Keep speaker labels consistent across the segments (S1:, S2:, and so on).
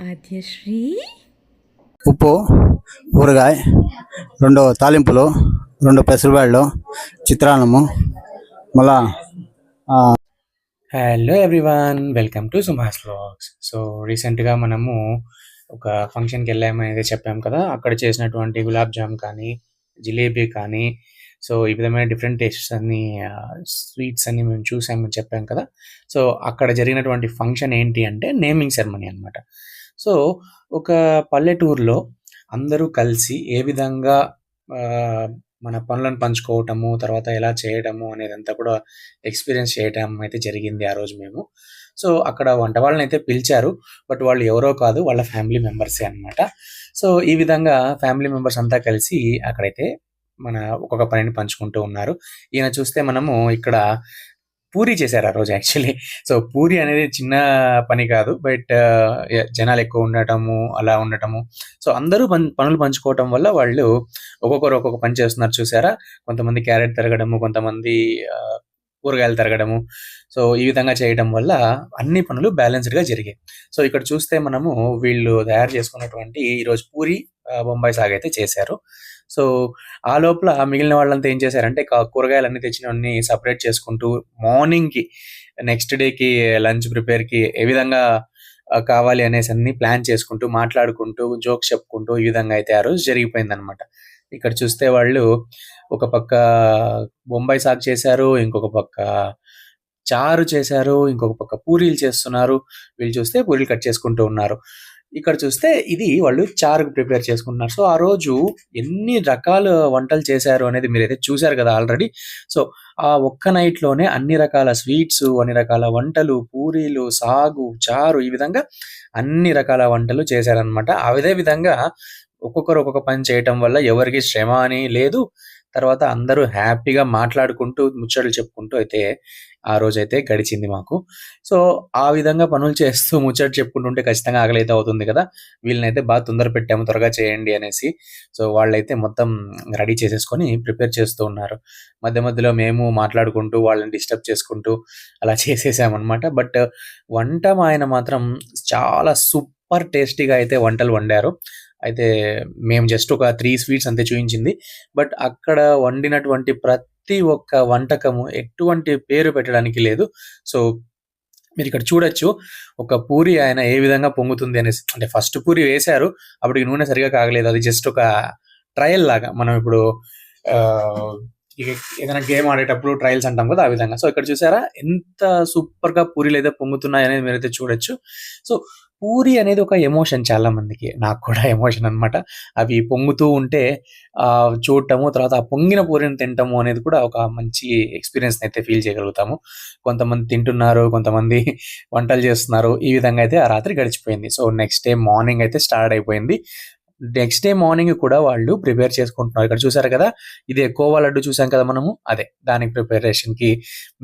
S1: ఆద్యశ్రీ
S2: ఉప్పు, ఊరగాయ, 2 తాలింపులు, 2 పెసరబ్యాళ్ళు, చిత్రాన్నము, మళ్ళా
S3: hello everyone, welcome to Suhas vlogs. So రీసెంట్గా మనము ఒక ఫంక్షన్కి వెళ్ళామని అయితే చెప్పాం కదా. అక్కడ చేసినటువంటి గులాబ్ జామ్ కానీ, జిలేబీ కానీ, సో ఈ విధమైన డిఫరెంట్ టేస్ట్స్ అన్ని స్వీట్స్ అన్ని మేము చూసామని చెప్పాం కదా. సో అక్కడ జరిగినటువంటి ఫంక్షన్ ఏంటి అంటే నేమింగ్ సెరమనీ అనమాట. సో ఒక పల్లెటూరులో అందరూ కలిసి ఏ విధంగా ఆ, మన పనులను పంచుకోవటము, తర్వాత ఎలా చేయడము అనేదంతా కూడా ఎక్స్పీరియన్స్ చేయటం అయితే జరిగింది ఆ రోజు మేము. సో అక్కడ వంట వాళ్ళని అయితే పిలిచారు, బట్ వాళ్ళు ఎవరో కాదు, వాళ్ళ ఫ్యామిలీ మెంబర్సే అనమాట. సో ఈ విధంగా ఫ్యామిలీ మెంబర్స్ అంతా కలిసి అక్కడైతే మన ఒక్కొక్క పనిని పంచుకుంటూ ఉన్నారు. ఈయన చూస్తే మనము ఇక్కడ పూరి చేశారు ఆ రోజు యాక్చువల్లీ. సో పూరి అనేది చిన్న పని కాదు, బట్ జనాలు ఎక్కువ ఉండటము, అలా ఉండటము, సో అందరూ పనులు పంచుకోవటం వల్ల వాళ్ళు ఒక్కొక్కరు ఒక్కొక్క పని చేస్తున్నారు చూసారా. కొంతమంది క్యారెట్ తరగడము, కొంతమంది కూరగాయలు తరగడము. సో ఈ విధంగా చేయడం వల్ల అన్ని పనులు బ్యాలెన్స్డ్గా జరిగాయి. సో ఇక్కడ చూస్తే మనము వీళ్ళు తయారు చేసుకున్నటువంటి ఈరోజు పూరి బొంబాయి సాగు అయితే చేశారు. సో ఆ లోపల మిగిలిన వాళ్ళంతా ఏం చేశారంటే కూరగాయలన్నీ తెచ్చినవన్నీ సపరేట్ చేసుకుంటూ మార్నింగ్కి నెక్స్ట్ డేకి లంచ్ ప్రిపేర్కి ఏ విధంగా కావాలి అనేసి అన్ని ప్లాన్ చేసుకుంటూ, మాట్లాడుకుంటూ, జోక్స్ చెప్పుకుంటూ ఈ విధంగా అయితే ఆ రోజు జరిగిపోయింది అనమాట. ఇక్కడ చూస్తే వాళ్ళు ఒక పక్క బొంబాయి సాగు చేశారు, ఇంకొక పక్క చారు చేశారు, ఇంకొక పక్క పూరీలు చేస్తున్నారు. వీళ్ళు చూస్తే పూరీలు కట్ చేసుకుంటూ ఉన్నారు. ఇక్కడ చూస్తే ఇది వాళ్ళు చారుకు ప్రిపేర్ చేసుకుంటున్నారు. సో ఆ రోజు ఎన్ని రకాల వంటలు చేశారు అనేది మీరైతే చూశారు కదా ఆల్రెడీ. సో ఆ ఒక్క నైట్లోనే అన్ని రకాల స్వీట్స్, అన్ని రకాల వంటలు, పూరీలు, సాగు, చారు, ఈ విధంగా అన్ని రకాల వంటలు చేశారనమాట. అదే విధంగా ఒక్కొక్కరు ఒక్కొక్క పని చేయటం వల్ల ఎవరికి శ్రమ అని లేదు. తర్వాత అందరూ హ్యాపీగా మాట్లాడుకుంటూ, ముచ్చట్లు చెప్పుకుంటూ అయితే ఆ రోజైతే గడిచింది మాకు. సో ఆ విధంగా పనులు చేస్తూ ముచ్చట్లు చెప్పుకుంటుంటే ఖచ్చితంగా ఆకలి అయితే అవుతుంది కదా. వీళ్ళనైతే బాగా తొందర పెట్టాము, త్వరగా చేయండి అనేసి. సో వాళ్ళైతే మొత్తం రెడీ చేసేసుకొని ప్రిపేర్ చేస్తూ ఉన్నారు. మధ్య మధ్యలో మేము మాట్లాడుకుంటూ వాళ్ళని డిస్టర్బ్ చేసుకుంటూ అలా చేసేసామన్నమాట. బట్ వంట ఆయన మాత్రం చాలా సూపర్ టేస్టీగా అయితే వంటలు వండారు. అయితే మేము జస్ట్ ఒక 3 స్వీట్స్ అంతే చూయించింది. బట్ అక్కడ వండినటువంటి ప్రతి ఒక్క వంటకము ఎటువంటి పేరు పెట్టడానికి లేదు. సో మీరు ఇక్కడ చూడొచ్చు, ఒక పూరి ఆయన ఏ విధంగా పొంగుతుంది అనేసి. అంటే ఫస్ట్ పూరి వేశారు, అప్పటికి నూనె సరిగా కాగలేదు. అది జస్ట్ ఒక ట్రయల్ లాగా. మనం ఇప్పుడు ఏదైనా గేమ్ ఆడేటప్పుడు ట్రయల్స్ అంటాం కదా, ఆ విధంగా. సో ఇక్కడ చూసారా ఎంత సూపర్గా పూరీలు అయితే పొంగుతున్నాయి అనేది మీరైతే చూడొచ్చు. సో పూరి అనేది ఒక ఎమోషన్ చాలా మందికి, నాకు కూడా ఎమోషన్ అనమాట. అవి పొంగుతూ ఉంటే చూడటము, తర్వాత ఆ పొంగిన పూరిని తినటము అనేది కూడా ఒక మంచి ఎక్స్పీరియన్స్ అయితే ఫీల్ చేయగలుగుతాము. కొంతమంది తింటున్నారు, కొంతమంది వంటలు చేస్తున్నారు. ఈ విధంగా అయితే ఆ రాత్రి గడిచిపోయింది. సో నెక్స్ట్ డే మార్నింగ్ అయితే స్టార్ట్ అయిపోయింది. నెక్స్ట్ డే మార్నింగ్ కూడా వాళ్ళు ప్రిపేర్ చేసుకుంటున్నారు. ఇక్కడ చూసారు కదా, ఇదే కోవా లడ్డు చూసాం కదా మనము, అదే దానికి ప్రిపరేషన్కి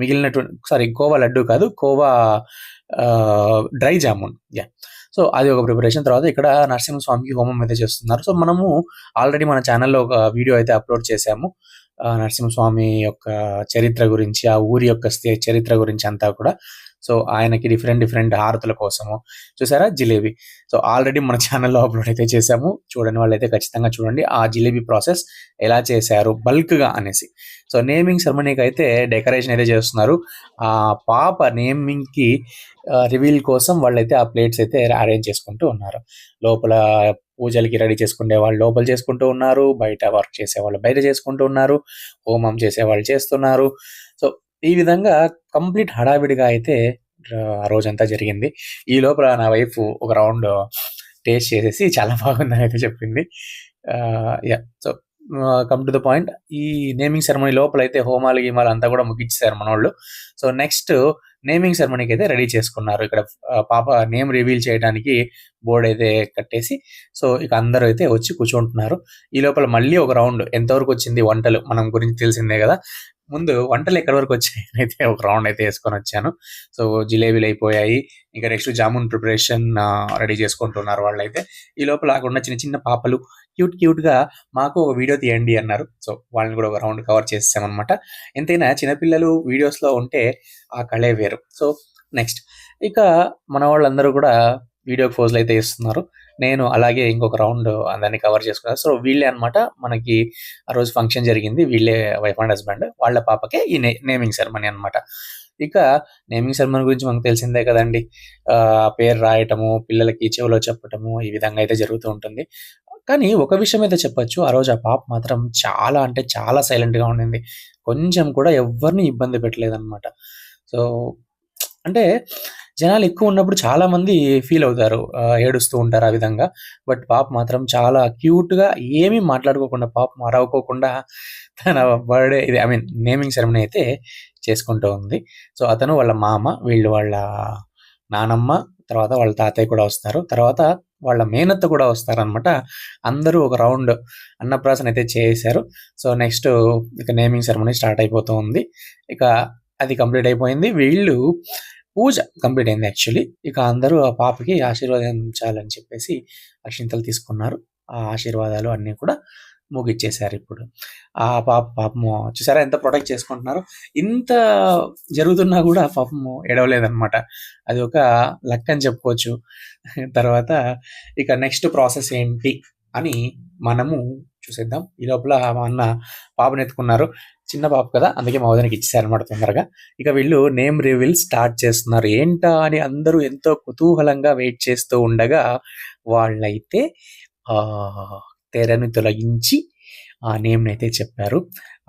S3: మిగిలినటువంటి కోవా లడ్డు కాదు, కోవా డ్రై జామున్. సో అది ఒక ప్రిపరేషన్. తర్వాత ఇక్కడ నరసింహస్వామికి హోమం అయితే చేస్తున్నారు. సో మనము ఆల్రెడీ మన ఛానల్లో ఒక వీడియో అయితే అప్లోడ్ చేశాము, నరసింహస్వామి యొక్క చరిత్ర గురించి, ఆ ఊరి యొక్క చరిత్ర గురించి అంతా కూడా. సో ఆయనకి డిఫరెంట్ హారతుల కోసము చూసారా జిలేబీ. సో ఆల్రెడీ మన ఛానల్లో అప్లోడ్ అయితే చేశాము, చూడని వాళ్ళైతే ఖచ్చితంగా చూడండి ఆ జిలేబీ ప్రాసెస్ ఎలా చేశారు బల్క్గా అనేసి. సో నేమింగ్ సెరమనీకి అయితే డెకరేషన్ అయితే చేస్తున్నారు. ఆ పాప నేమింగ్కి రివీల్ కోసం వాళ్ళైతే ఆ ప్లేట్స్ అయితే అరేంజ్ చేసుకుంటూ ఉన్నారు. లోపల పూజలకి రెడీ చేసుకునే వాళ్ళు లోపల చేసుకుంటూ ఉన్నారు, బయట వర్క్ చేసేవాళ్ళు బయట చేసుకుంటూ ఉన్నారు, హోమం చేసేవాళ్ళు చేస్తున్నారు. సో ఈ విధంగా కంప్లీట్ హడావిడిగా అయితే ఆ రోజంతా జరిగింది. ఈ లోపల నా వైఫ్ ఒక రౌండ్ టేస్ట్ చేసేసి చాలా బాగుందని అయితే చెప్పింది. So come to the point, ఈ నేమింగ్ సెరమనీ లోపల అయితే హోమాలు గీమాలు అంతా కూడా ముగించారు మనోళ్ళు. సో నెక్స్ట్ నేమింగ్ సెరమనీకి అయితే రెడీ చేసుకున్నారు. ఇక్కడ పాప నేమ్ రివీల్ చేయడానికి బోర్డు అయితే కట్టేసి, సో ఇక అందరూ అయితే వచ్చి కూర్చుంటున్నారు. ఈ లోపల మళ్ళీ ఒక రౌండ్ ఎంతవరకు వచ్చింది వంటలు మనం గురించి తెలిసిందే కదా. ముందు వంటలు ఎక్కడి వరకు వచ్చాయి అయితే ఒక రౌండ్ అయితే వేసుకొని వచ్చాను. సో జిలేబీలు అయిపోయాయి, ఇంకా నెక్స్ట్ జామున్ ప్రిపరేషన్ రెడీ చేసుకుంటున్నారు వాళ్ళైతే. ఈ లోపల అక్కడ చిన్న చిన్న పాపలు క్యూట్గా మాకు ఒక వీడియో తీయండి అన్నారు. సో వాళ్ళని కూడా ఒక రౌండ్ కవర్ చేసామన్నమాట. ఎంతైనా చిన్నపిల్లలు వీడియోస్లో ఉంటే ఆ కళే వేరు. సో నెక్స్ట్ ఇక మన వాళ్ళందరూ కూడా వీడియో పోజులు అయితే ఇస్తున్నారు. నేను అలాగే ఇంకొక రౌండ్ దాన్ని కవర్ చేసుకున్నాను. సో వీళ్ళే అనమాట మనకి ఆ రోజు ఫంక్షన్ జరిగింది. వీళ్ళే వైఫ్ అండ్ హస్బెండ్. వాళ్ళ పాపకే ఈ నేమింగ్ సెరమనీ అనమాట. ఇక నేమింగ్ సెరమనీ గురించి మనకు తెలిసిందే కదండి. పేరు రాయటము, పిల్లలకి చెవిలో చెప్పటము, ఈ విధంగా అయితే జరుగుతూ ఉంటుంది. కానీ ఒక విషయం అయితే చెప్పొచ్చు. ఆ రోజు ఆ పాప మాత్రం చాలా అంటే చాలా సైలెంట్‌గా ఉండింది. కొంచెం కూడా ఎవ్వరిని ఇబ్బంది పెట్టలేదనమాట. సో, అంటే జనాలు ఎక్కువ ఉన్నప్పుడు చాలామంది ఫీల్ అవుతారు. ఏడుస్తూ ఉంటారు ఆ విధంగా. బట్ పాప మాత్రం చాలా క్యూట్‌గా ఏమీ మాట్లాడుకోకుండా పాపం అరవకోకుండా తన బర్త్‌డే ఇది ఐ మీన్ నేమింగ్ సెరమనీ అయితే చేసుకుంటూ ఉంది. సో, అతను వాళ్ళ మామ, వీళ్ళు వాళ్ళ నానమ్మ, తర్వాత వాళ్ళ తాతయ్య కూడా వస్తారు. తర్వాత వాళ్ళ మేనత్త కూడా వస్తారనమాట. అందరూ ఒక రౌండ్ అన్నప్రాసన అయితే చేశారు. సో, నెక్స్ట్ ఇక నేమింగ్ సెరమనీ స్టార్ట్ అయిపోతూ ఉంది. ఇక అది కంప్లీట్ అయిపోయింది. వీళ్ళు పూజ కంప్లీట్ అయింది యాక్చువల్లీ. ఇక అందరూ ఆ పాపకి ఆశీర్వదించాలని చెప్పేసి అక్షింతలు తీసుకున్నారు. ఆ ఆశీర్వాదాలు అన్నీ కూడా ముగిచ్చేశారిప్పుడు. ఆ పాపము చూసారా ఎంత ప్రొటెక్ట్ చేసుకుంటున్నారో. ఇంత జరుగుతున్నా గూడా పాపము ఏడవలేదనమాట. అది ఒక లక్ అని చెప్పుకోవచ్చు. తర్వాత ఇక నెక్స్ట్ ప్రాసెస్ ఏంటి అని మనము చూసేద్దాం. ఈ లోపల మా అన్న పాపనెత్తుకున్నారు. చిన్న పాప కదా! అందుకే మా వదినకి ఇచ్చేసారనమాట తొందరగా. ఇక వీళ్ళు నేమ్ రివీల్ స్టార్ట్ చేస్తున్నారు. ఏంటా అని అందరూ ఎంతో కుతూహలంగా వెయిట్ చేస్తూ ఉండగా వాళ్ళైతే తెరను తొలగించి ఆ నేమ్‌నైతే చెప్పారు.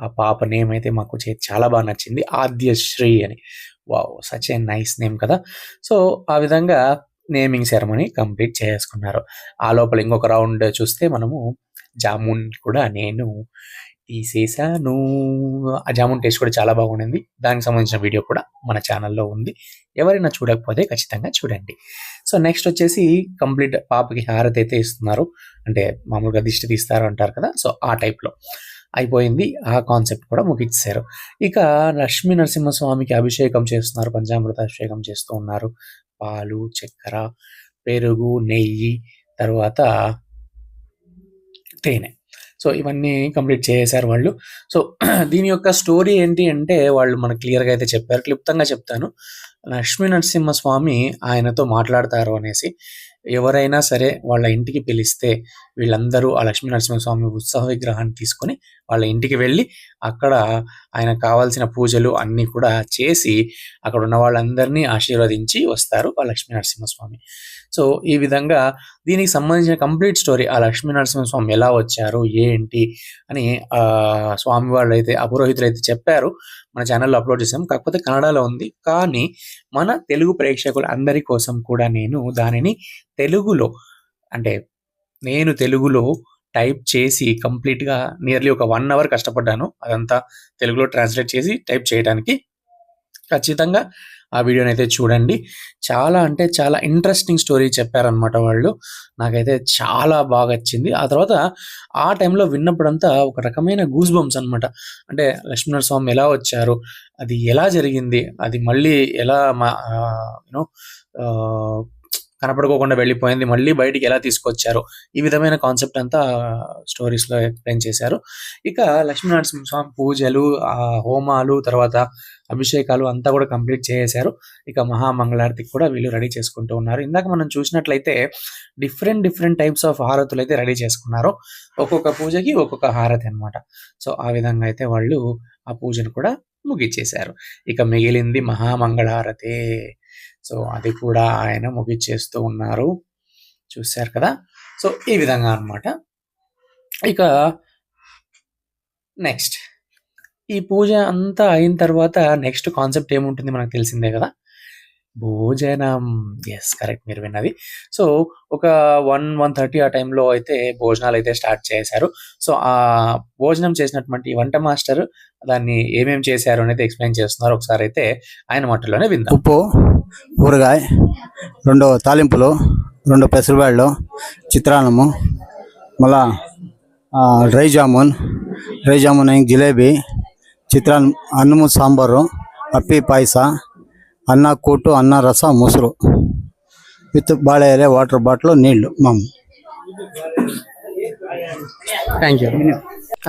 S3: ఆ పాప నేమ్ అయితే మాకు చాలా బాగా నచ్చింది. ఆద్యశ్రీ అని. Wow! Such a nice name కదా! సో, ఆ విధంగా నేమింగ్ సెరమనీ కంప్లీట్ చేసుకున్నారు. ఆ లోపల ఇంకొక రౌండ్ చూస్తే మనము జామున్ కూడా నేను తీసేసాను. ఆ జామున్ టేస్ట్ కూడా చాలా బాగుండింది. దానికి సంబంధించిన వీడియో కూడా మన ఛానల్‌లో ఉంది. ఎవరైనా చూడకపోతే ఖచ్చితంగా చూడండి. సో, నెక్స్ట్ వచ్చేసి కంప్లీట్ పాపకి హారతి అయితే ఇస్తున్నారు. అంటే మామూలుగా దిష్టి తీస్తారు అంటారు కదా! సో, ఆ టైప్‌లో అయిపోయింది. ఆ కాన్సెప్ట్ కూడా ముగిచ్చేశారు. ఇక లక్ష్మీ నరసింహస్వామికి అభిషేకం చేస్తున్నారు. పంచామృత అభిషేకం చేస్తూ ఉన్నారు. పాలు, చక్కెర, పెరుగు, నెయ్యి, తర్వాత తేనె. సో, ఇవన్నీ కంప్లీట్ చేసేశారు వాళ్ళు. సో, దీని యొక్క స్టోరీ ఏంటి అంటే వాళ్ళు మనకు క్లియర్‌గా అయితే చెప్పారు. క్లుప్తంగా చెప్తాను. లక్ష్మీ నరసింహస్వామి ఆయనతో మాట్లాడతారు అనేసి. ఎవరైనా సరే వాళ్ళ ఇంటికి పిలిస్తే వీళ్ళందరూ ఆ లక్ష్మీ నరసింహస్వామి ఉత్సవ విగ్రహాన్ని తీసుకొని వాళ్ళ ఇంటికి వెళ్ళి అక్కడ ఆయనకు కావాల్సిన పూజలు అన్నీ కూడా చేసి అక్కడ ఉన్న వాళ్ళందరినీ ఆశీర్వదించి వస్తారు ఆ లక్ష్మీ నరసింహస్వామి. సో, ఈ విధంగా దీనికి సంబంధించిన కంప్లీట్ స్టోరీ ఆ లక్ష్మీ నరసింహస్వామి ఎలా వచ్చారు, ఏంటి అని స్వామి వాళ్ళైతే ఆ పురోహితులైతే చెప్పారు. మన ఛానల్‌లో అప్లోడ్ చేసాం. కాకపోతే కన్నడలో ఉంది. కానీ మన తెలుగు ప్రేక్షకులు అందరి కోసం కూడా నేను దానిని తెలుగులో అంటే నేను తెలుగులో టైప్ చేసి కంప్లీట్‌గా నియర్లీ ఒక 1 అవర్ కష్టపడ్డాను. అదంతా తెలుగులో ట్రాన్స్‌లేట్ చేసి టైప్ చేయడానికి. ఖచ్చితంగా ఆ వీడియోనైతే చూడండి. చాలా అంటే చాలా ఇంట్రెస్టింగ్ స్టోరీ చెప్పారనమాట వాళ్ళు. నాకైతే చాలా బాగా నచ్చింది. ఆ తర్వాత ఆ టైంలో విన్నప్పుడంతా ఒక రకమైన గూస్ బంప్స్ అనమాట. అంటే లక్ష్మీనరస్వామి ఎలా వచ్చారు? అది ఎలా జరిగింది? అది మళ్ళీ ఎలా యూనో ఆహ్, కనపడుకోకుండా వెళ్ళిపోయింది. మళ్ళీ బయటికి ఎలా తీసుకొచ్చారు? ఈ విధమైన కాన్సెప్ట్ అంతా స్టోరీస్‌లో ఎక్స్‌ప్లెయిన్ చేశారు. ఇక లక్ష్మీనరసింహస్వామి పూజలు, హోమాలు, తర్వాత అభిషేకాలు అంతా కూడా కంప్లీట్ చేసేశారు. ఇక మహామంగళారతికి కూడా వీళ్ళు రెడీ చేసుకుంటూ ఉన్నారు. ఇందాక మనం చూసినట్లయితే డిఫరెంట్ టైప్స్ ఆఫ్ హారతులైతే రెడీ చేసుకున్నారు. ఒక్కొక్క పూజకి ఒక్కొక్క హారతి అనమాట. సో, ఆ విధంగా అయితే వాళ్ళు ఆ పూజను కూడా ముగిచ్చేశారు. ఇక మిగిలింది మహామంగళారతే. సో, అది కూడా ఆయన ముగిచ్చేస్తూ ఉన్నారు. చూసారు కదా! సో, ఈ విధంగా అనమాట. ఇక నెక్స్ట్ ఈ పూజ అంతా అయిన తర్వాత నెక్స్ట్ కాన్సెప్ట్ ఏముంటుంది మనకు తెలిసిందే కదా! భోజనం. యెస్. కరెక్ట్ మీరు విన్నది. సో, ఒక 1:30 ఆ టైంలో అయితే భోజనాలైతే స్టార్ట్ చేశారు. సో, భోజనం చేసినటువంటి వంట మాస్టర్ దాన్ని ఏమేం చేశారు అనేది ఎక్స్‌ప్లెయిన్ చేస్తున్నారు. ఒకసారైతే ఆయన మాటల్లోనే విందాం.
S2: ఉప్పు, ఊరగాయ, 2 తాలింపులు, 2 పెసరబ్యాళ్ళు, చిత్రాన్నము, మళ్ళా డ్రై జామున్, జిలేబీ, చిత్రాన్నం, అన్నము, సాంబారు, అప్పి పాయಸ, అన్న కూటు, అన్న రಸ, ಮೊಸರು విత్ బాಳೆ ఎಲೆ, వాటర్ బాటిల్, నీళ్లు మామూలు.
S3: Thank you.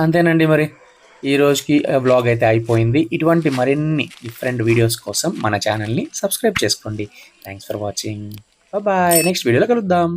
S3: అంతేనండి మరి. ఈ రోజుకి వ్లాగ్ అయితే అయిపోయింది. ఇటువంటి మరిన్ని డిఫరెంట్ వీడియోస్ కోసం మన ఛానల్‌ని సబ్స్క్రైబ్ చేసుకోండి. Thanks for watching. Bye next వీడియోలో కలుద్దాం.